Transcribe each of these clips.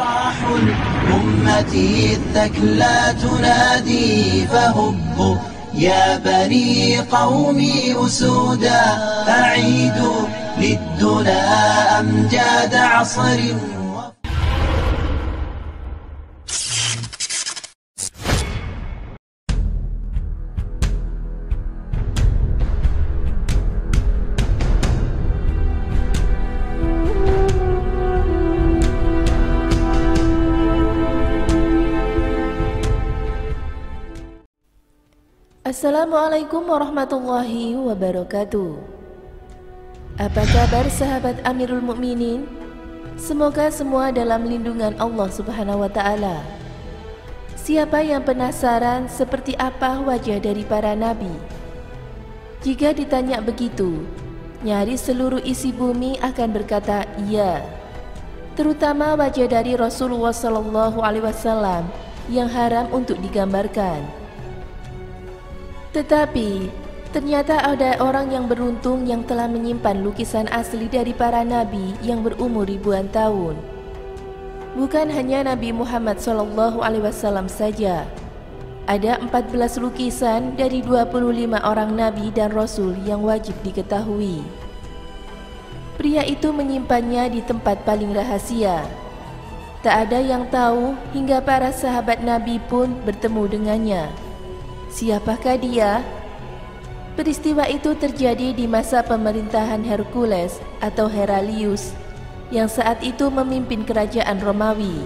جراح الأمة الثكلى تنادي فهبوا يا بني قومي أسودا أعيدوا للدنا أمجاد عصر. Assalamualaikum warahmatullahi wabarakatuh. Apa kabar sahabat Amirul Mukminin? Semoga semua dalam lindungan Allah Subhanahu wa Ta'ala. Siapa yang penasaran seperti apa wajah dari para nabi? Jika ditanya begitu, nyaris seluruh isi bumi akan berkata iya. Terutama wajah dari Rasulullah SAW yang haram untuk digambarkan. Tetapi, ternyata ada orang yang beruntung yang telah menyimpan lukisan asli dari para nabi yang berumur ribuan tahun. Bukan hanya Nabi Muhammad SAW saja. Ada 14 lukisan dari 25 orang nabi dan rasul yang wajib diketahui. Pria itu menyimpannya di tempat paling rahasia. Tak ada yang tahu hingga para sahabat nabi pun bertemu dengannya. Siapakah dia? Peristiwa itu terjadi di masa pemerintahan Hercules atau Heralius yang saat itu memimpin kerajaan Romawi.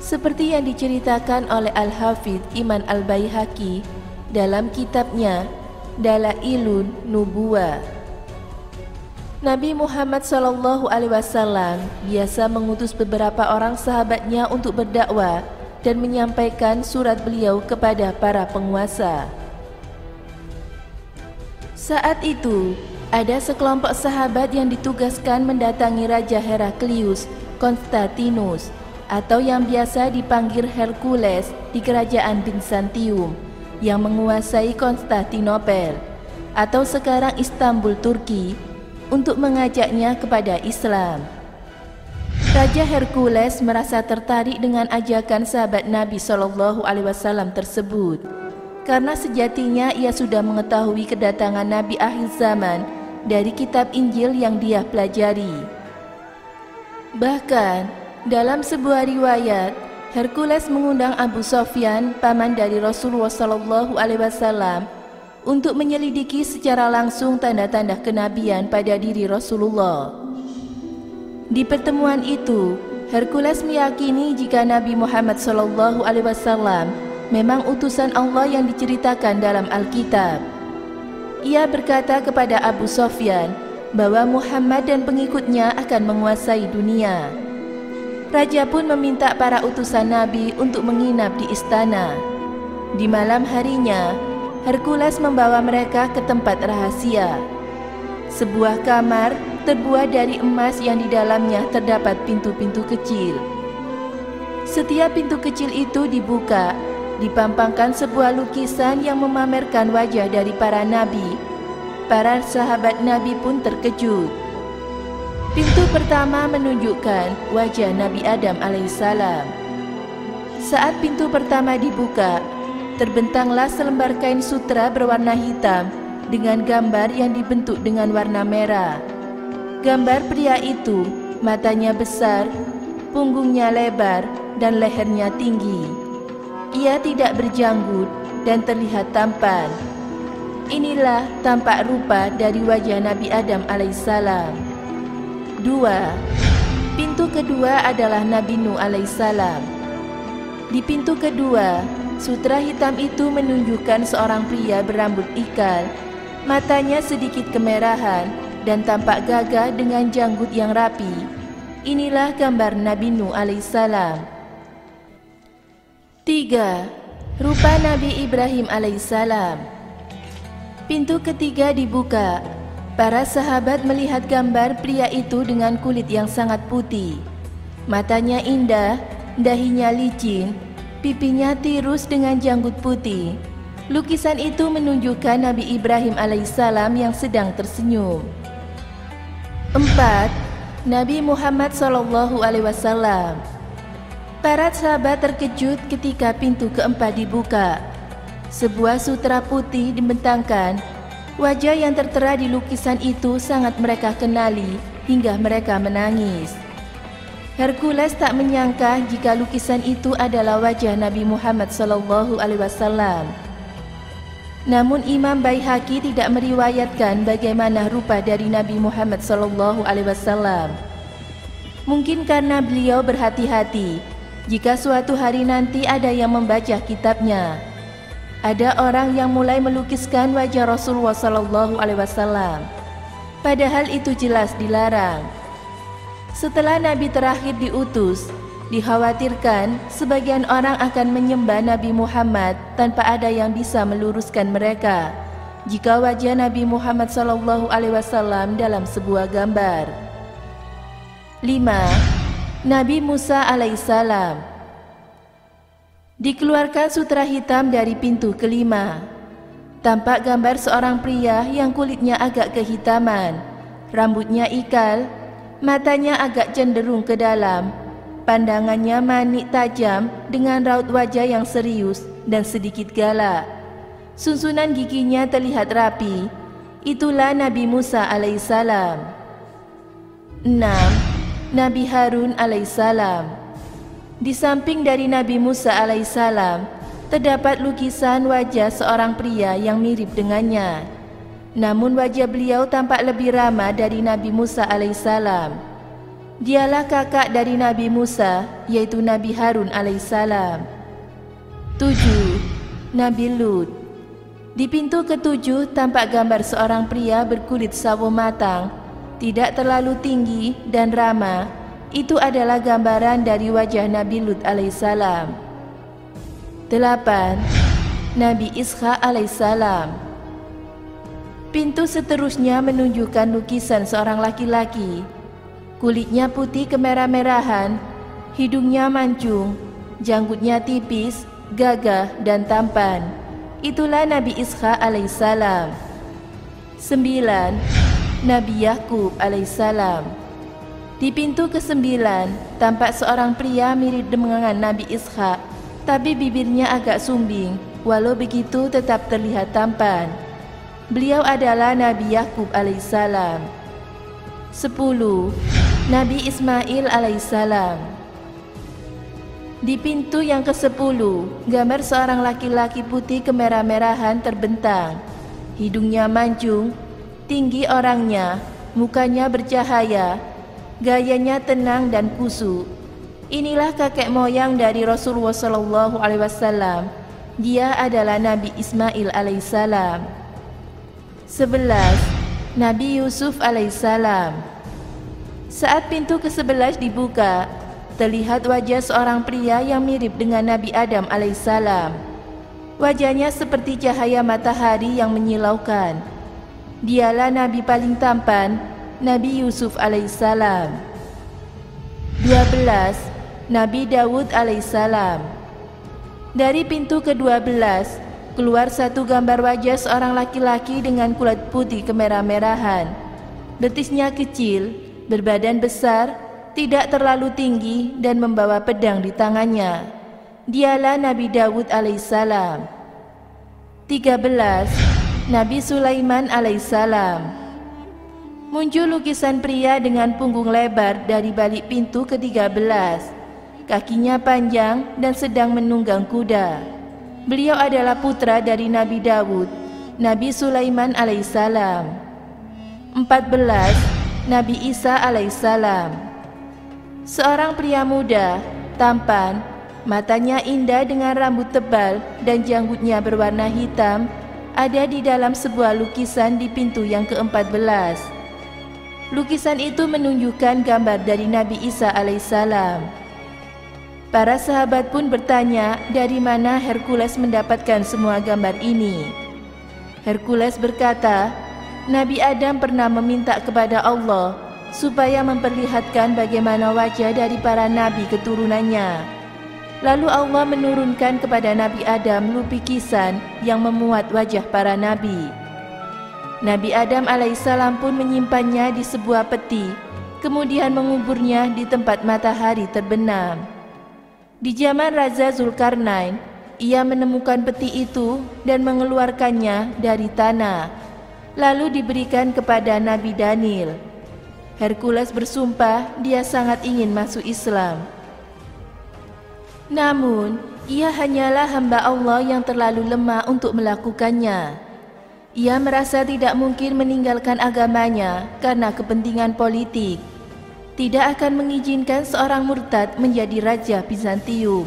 Seperti yang diceritakan oleh Al-Hafidh Iman Al-Baihaqi dalam kitabnya Dalailun Nubuwah. Nabi Muhammad SAW biasa mengutus beberapa orang sahabatnya untuk berdakwah dan menyampaikan surat beliau kepada para penguasa. Saat itu, ada sekelompok sahabat yang ditugaskan mendatangi Raja Heraklius Konstantinus atau yang biasa dipanggil Hercules di kerajaan Bizantium yang menguasai Konstantinopel atau sekarang Istanbul, Turki, untuk mengajaknya kepada Islam. Raja Hercules merasa tertarik dengan ajakan sahabat Nabi SAW tersebut karena sejatinya ia sudah mengetahui kedatangan Nabi akhir zaman dari kitab Injil yang dia pelajari. Bahkan dalam sebuah riwayat, Hercules mengundang Abu Sofyan, paman dari Rasulullah SAW, untuk menyelidiki secara langsung tanda-tanda kenabian pada diri Rasulullah. Di pertemuan itu, Hercules meyakini jika Nabi Muhammad SAW memang utusan Allah yang diceritakan dalam Alkitab. Ia berkata kepada Abu Sofyan bahwa Muhammad dan pengikutnya akan menguasai dunia. Raja pun meminta para utusan Nabi untuk menginap di istana. Di malam harinya, Hercules membawa mereka ke tempat rahasia. Sebuah kamar terbuat dari emas yang di dalamnya terdapat pintu-pintu kecil. Setiap pintu kecil itu dibuka, dipampangkan sebuah lukisan yang memamerkan wajah dari para nabi. Para sahabat Nabi pun terkejut. Pintu pertama menunjukkan wajah Nabi Adam alaihissalam. Saat pintu pertama dibuka, terbentanglah selembar kain sutra berwarna hitam dengan gambar yang dibentuk dengan warna merah. Gambar pria itu, matanya besar, punggungnya lebar, dan lehernya tinggi. Ia tidak berjanggut dan terlihat tampan. Inilah tampak rupa dari wajah Nabi Adam alaihissalam. 2. Pintu kedua adalah Nabi Nuh alaihissalam. Di pintu kedua, sutra hitam itu menunjukkan seorang pria berambut ikal, matanya sedikit kemerahan, dan tampak gagah dengan janggut yang rapi. Inilah gambar Nabi Nuh alaihissalam. 3. Rupa Nabi Ibrahim alaihissalam. Pintu ketiga dibuka. Para sahabat melihat gambar pria itu dengan kulit yang sangat putih. Matanya indah, dahinya licin, pipinya tirus dengan janggut putih. Lukisan itu menunjukkan Nabi Ibrahim alaihissalam yang sedang tersenyum. 4. Nabi Muhammad SAW. Para sahabat terkejut ketika pintu keempat dibuka. Sebuah sutra putih dibentangkan. Wajah yang tertera di lukisan itu sangat mereka kenali hingga mereka menangis. Hercules tak menyangka jika lukisan itu adalah wajah Nabi Muhammad SAW. Namun Imam Baihaqi tidak meriwayatkan bagaimana rupa dari Nabi Muhammad SAW. Mungkin karena beliau berhati-hati jika suatu hari nanti ada yang membaca kitabnya. Ada orang yang mulai melukiskan wajah Rasulullah SAW, padahal itu jelas dilarang. Setelah Nabi terakhir diutus, dikhawatirkan sebagian orang akan menyembah Nabi Muhammad tanpa ada yang bisa meluruskan mereka jika wajah Nabi Muhammad SAW dalam sebuah gambar. 5. Nabi Musa alaihissalam. Dikeluarkan sutra hitam dari pintu kelima. Tampak gambar seorang pria yang kulitnya agak kehitaman, rambutnya ikal, matanya agak cenderung ke dalam, pandangannya manik tajam dengan raut wajah yang serius dan sedikit galak. Susunan giginya terlihat rapi. Itulah Nabi Musa alaihissalam. 6. Nabi Harun alaihissalam. Di samping dari Nabi Musa alaihissalam, terdapat lukisan wajah seorang pria yang mirip dengannya. Namun wajah beliau tampak lebih ramah dari Nabi Musa alaihissalam. Dialah kakak dari Nabi Musa, yaitu Nabi Harun alaihissalam. 7. Nabi Lut. Di pintu ketujuh tampak gambar seorang pria berkulit sawo matang, tidak terlalu tinggi dan ramah. Itu adalah gambaran dari wajah Nabi Lut alaihissalam. 8. Nabi Ishaq alaihissalam. Pintu seterusnya menunjukkan lukisan seorang laki-laki. Kulitnya putih kemerah-merahan, hidungnya mancung, janggutnya tipis, gagah dan tampan. Itulah Nabi Ishaq alaihissalam. 9. Nabi Yakub alaihissalam. Di pintu ke-9 tampak seorang pria mirip dengan Nabi Ishaq, tapi bibirnya agak sumbing, walau begitu tetap terlihat tampan. Beliau adalah Nabi Yakub alaihissalam. 10. Nabi Ismail alaihissalam. Di pintu yang ke-10, gambar seorang laki-laki putih kemerah-merahan terbentang. Hidungnya mancung, tinggi orangnya, mukanya bercahaya, gayanya tenang dan khusyuk. Inilah kakek moyang dari Rasulullah SAW. Dia adalah Nabi Ismail alaihissalam. 11. Nabi Yusuf alaihissalam. Saat pintu ke-11 dibuka, terlihat wajah seorang pria yang mirip dengan Nabi Adam alaihissalam. Wajahnya seperti cahaya matahari yang menyilaukan. Dialah Nabi paling tampan, Nabi Yusuf alaihissalam. 12. Nabi Dawud alaihissalam. Dari pintu ke-12 keluar satu gambar wajah seorang laki-laki dengan kulit putih kemerah-merahan. Betisnya kecil, berbadan besar, tidak terlalu tinggi dan membawa pedang di tangannya. Dialah Nabi Dawud alaihissalam. 13. Nabi Sulaiman alaihissalam. Muncul lukisan pria dengan punggung lebar dari balik pintu ke-13. Kakinya panjang dan sedang menunggang kuda. Beliau adalah putra dari Nabi Dawud, Nabi Sulaiman alaihissalam. 14. Nabi Isa alaihissalam. Seorang pria muda, tampan, matanya indah dengan rambut tebal dan janggutnya berwarna hitam, ada di dalam sebuah lukisan di pintu yang ke-14. Lukisan itu menunjukkan gambar dari Nabi Isa alaihissalam. Para sahabat pun bertanya dari mana Hercules mendapatkan semua gambar ini. Hercules berkata, Nabi Adam pernah meminta kepada Allah supaya memperlihatkan bagaimana wajah dari para nabi keturunannya. Lalu Allah menurunkan kepada Nabi Adam lukisan yang memuat wajah para nabi. Nabi Adam alaihissalam pun menyimpannya di sebuah peti, kemudian menguburnya di tempat matahari terbenam. Di zaman Raja Zulkarnain, ia menemukan peti itu dan mengeluarkannya dari tanah, lalu diberikan kepada Nabi Daniel. Hercules bersumpah dia sangat ingin masuk Islam. Namun, ia hanyalah hamba Allah yang terlalu lemah untuk melakukannya. Ia merasa tidak mungkin meninggalkan agamanya karena kepentingan politik. Tidak akan mengizinkan seorang murtad menjadi raja Bizantium.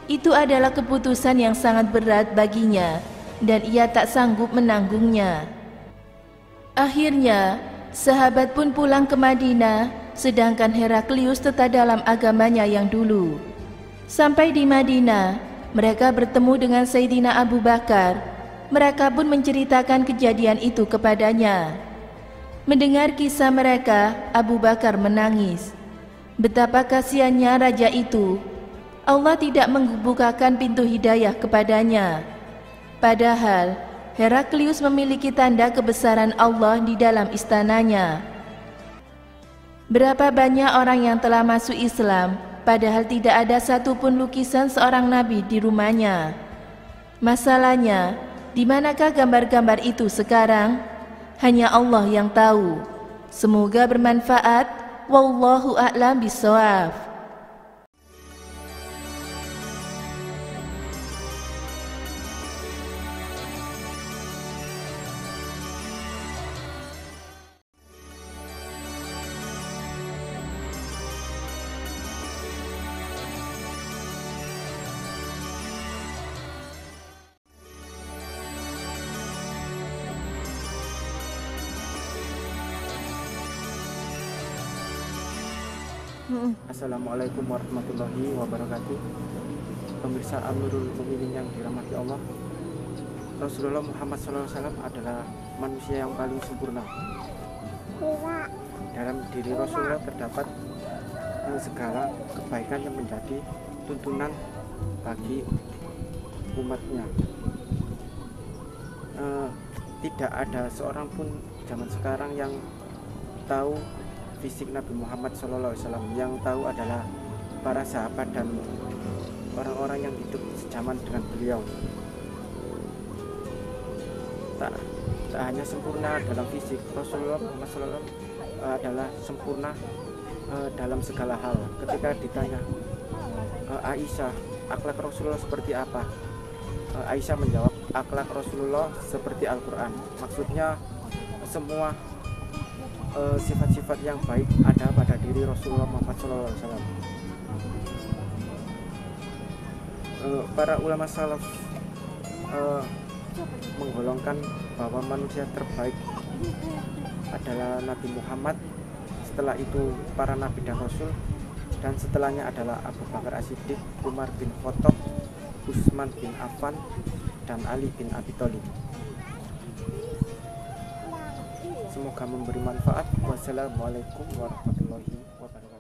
Itu adalah keputusan yang sangat berat baginya dan ia tak sanggup menanggungnya. Akhirnya, sahabat pun pulang ke Madinah, sedangkan Heraklius tetap dalam agamanya yang dulu. Sampai di Madinah, mereka bertemu dengan Sayyidina Abu Bakar. Mereka pun menceritakan kejadian itu kepadanya. Mendengar kisah mereka, Abu Bakar menangis. Betapa kasihannya raja itu. Allah tidak membukakan pintu hidayah kepadanya. Padahal Heraklius memiliki tanda kebesaran Allah di dalam istananya. Berapa banyak orang yang telah masuk Islam, padahal tidak ada satupun lukisan seorang nabi di rumahnya. Masalahnya, di manakah gambar-gambar itu sekarang? Hanya Allah yang tahu. Semoga bermanfaat. Wallahu a'lam bishawab. Assalamualaikum warahmatullahi wabarakatuh. Pemirsa Amirul Mukminin yang dirahmati Allah, Rasulullah Muhammad SAW adalah manusia yang paling sempurna. Dalam diri Rasulullah terdapat segala kebaikan yang menjadi tuntunan bagi umatnya. Tidak ada seorang pun zaman sekarang yang tahu fisik Nabi Muhammad SAW. Yang tahu adalah para sahabat dan orang-orang yang hidup sejaman dengan beliau. Tak hanya sempurna dalam fisik, Rasulullah Muhammad SAW adalah sempurna dalam segala hal. Ketika ditanya Aisyah, akhlak Rasulullah seperti apa? Aisyah menjawab, akhlak Rasulullah seperti Al-Quran. Maksudnya semua sifat-sifat yang baik ada pada diri Rasulullah Muhammad SAW. Para ulama salaf menggolongkan bahwa manusia terbaik adalah Nabi Muhammad, setelah itu para nabi dan rasul, dan setelahnya adalah Abu Bakar As-Siddiq, Umar bin Khattab, Utsman bin Affan, dan Ali bin Abi Thalib. Semoga memberi manfaat. Wassalamualaikum warahmatullahi wabarakatuh.